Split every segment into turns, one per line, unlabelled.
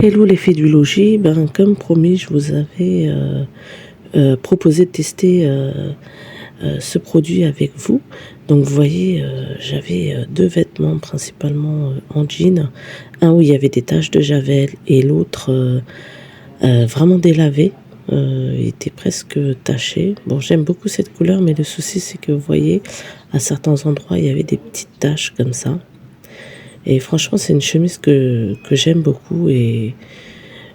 Hello les filles du logis, comme promis, je vous avais proposé de tester ce produit avec vous. Donc vous voyez, j'avais deux vêtements principalement en jean, un où il y avait des taches de javel et l'autre vraiment délavé. Il était presque taché. Bon, j'aime beaucoup cette couleur, mais le souci c'est que vous voyez, à certains endroits il y avait des petites taches comme ça. Et franchement, c'est une chemise que j'aime beaucoup et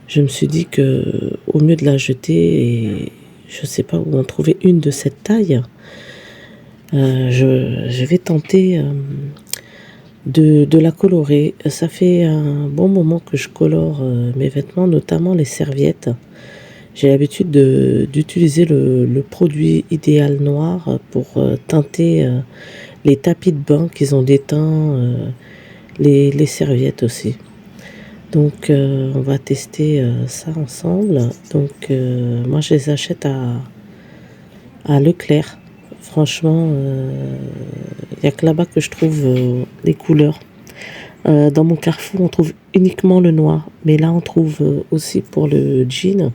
je me suis dit que au mieux de la jeter, et je sais pas où en trouver une de cette taille, je vais tenter de la colorer. Ça fait un bon moment que je colore mes vêtements, notamment les serviettes. J'ai l'habitude d'utiliser le produit idéal noir pour teinter les tapis de bain qu'ils ont déteints, les serviettes aussi. Donc on va tester ça ensemble. Donc moi je les achète à Leclerc. Franchement, il n'y a que là-bas que je trouve les couleurs. Dans mon Carrefour, on trouve uniquement le noir. Mais là, on trouve aussi pour le jean.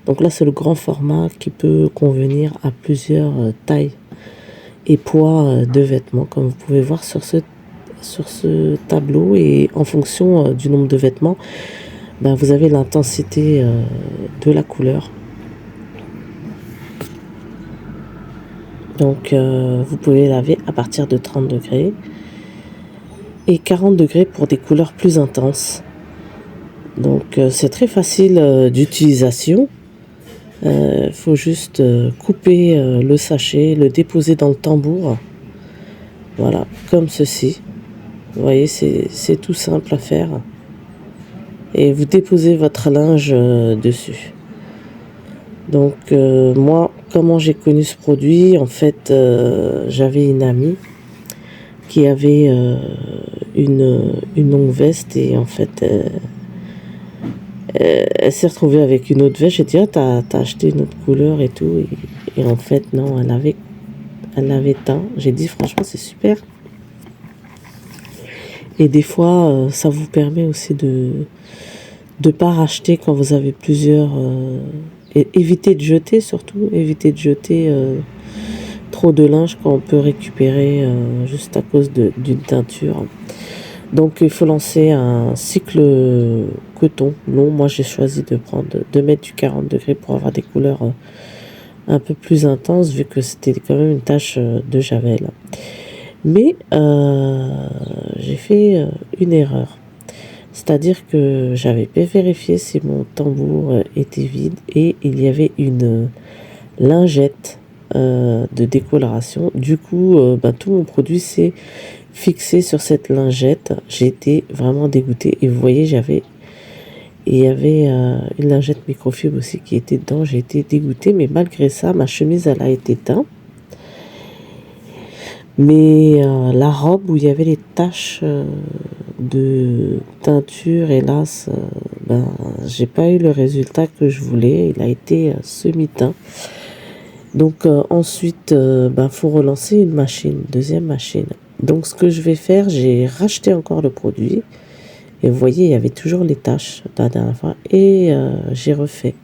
Donc là, c'est le grand format qui peut convenir à plusieurs tailles et poids de vêtements, comme vous pouvez voir sur ce tableau. Et en fonction du nombre de vêtements, vous avez l'intensité de la couleur. Donc vous pouvez laver à partir de 30 degrés et 40 degrés pour des couleurs plus intenses. Donc c'est très facile d'utilisation. Faut juste couper le sachet, le déposer dans le tambour. Voilà, comme ceci. Vous voyez, c'est tout simple à faire. Et vous déposez votre linge dessus. Donc moi, comment j'ai connu ce produit? En fait, j'avais une amie qui avait une longue veste et en fait, elle s'est retrouvée avec une autre veste. J'ai dit, ah, t'as acheté une autre couleur et tout. Et en fait, non, elle avait teint. J'ai dit, franchement, c'est super. Et des fois, ça vous permet aussi de pas racheter quand vous avez plusieurs. Et éviter de jeter surtout, éviter de jeter trop de linge quand on peut récupérer juste à cause d'une teinture. Donc il faut lancer un cycle coton long. Moi j'ai choisi de mettre du 40 degrés pour avoir des couleurs un peu plus intenses vu que c'était quand même une tache de javel. Mais j'ai fait une erreur. C'est-à-dire que j'avais pas vérifié si mon tambour était vide et il y avait une lingette de décoloration. Du coup, tout mon produit s'est fixé sur cette lingette. J'ai été vraiment dégoûtée. Et vous voyez, il y avait une lingette microfibre aussi qui était dedans. J'ai été dégoûtée, mais malgré ça, ma chemise, elle a été teinte. Mais la robe où il y avait les taches de teinture, hélas, j'ai pas eu le résultat que je voulais. Il a été semi-teint. Donc ensuite, faut relancer une deuxième machine. Donc ce que je vais faire, j'ai racheté encore le produit. Et vous voyez, il y avait toujours les taches de la dernière fois. Et j'ai refait.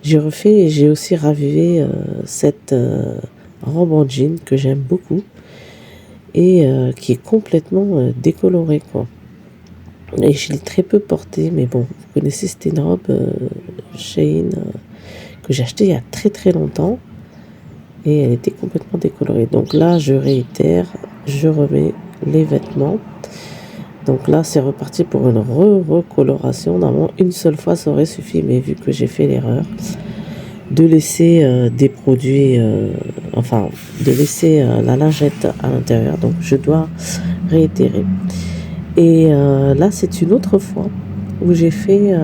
Et j'ai aussi ravivé cette robe en jean que j'aime beaucoup. Et qui est complètement décolorée, quoi. Et je l'ai très peu portée, mais bon, vous connaissez, c'était une robe Shein que j'ai achetée il y a très très longtemps. Et elle était complètement décolorée. Donc là, je réitère, je remets les vêtements. Donc là, c'est reparti pour une recoloration. Normalement, une seule fois, ça aurait suffi, mais vu que j'ai fait l'erreur de laisser des produits, de laisser la lingette à l'intérieur. Donc je dois réitérer. Et là, c'est une autre fois où j'ai fait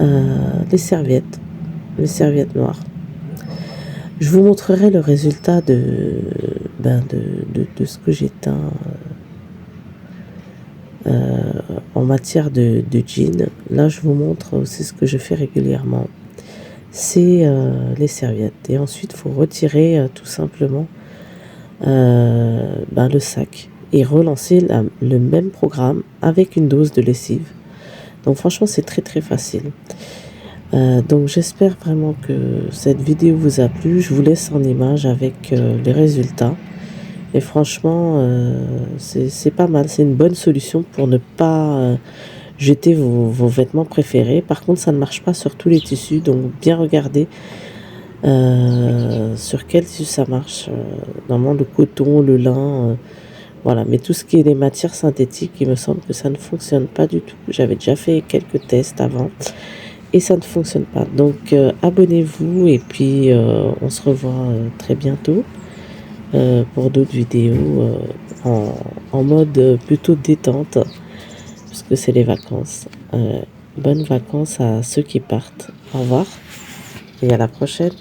les serviettes noires. Je vous montrerai le résultat de ce que j'ai teint en matière de jean. Là, je vous montre aussi ce que je fais régulièrement. C'est les serviettes. Et ensuite, il faut retirer tout simplement le sac. et relancer le même programme avec une dose de lessive. Donc franchement, c'est très très facile. Donc j'espère vraiment que cette vidéo vous a plu. Je vous laisse en image avec les résultats. Et franchement, c'est pas mal. C'est une bonne solution pour ne pas jeter vos vêtements préférés. Par contre, ça ne marche pas sur tous les tissus. Donc bien regarder sur quel tissu ça marche. Normalement, le coton, le lin, voilà. Mais tout ce qui est des matières synthétiques, il me semble que ça ne fonctionne pas du tout. J'avais déjà fait quelques tests avant et ça ne fonctionne pas. Donc abonnez-vous et puis on se revoit très bientôt pour d'autres vidéos en mode plutôt détente puisque c'est les vacances. Bonnes vacances à ceux qui partent. Au revoir et à la prochaine.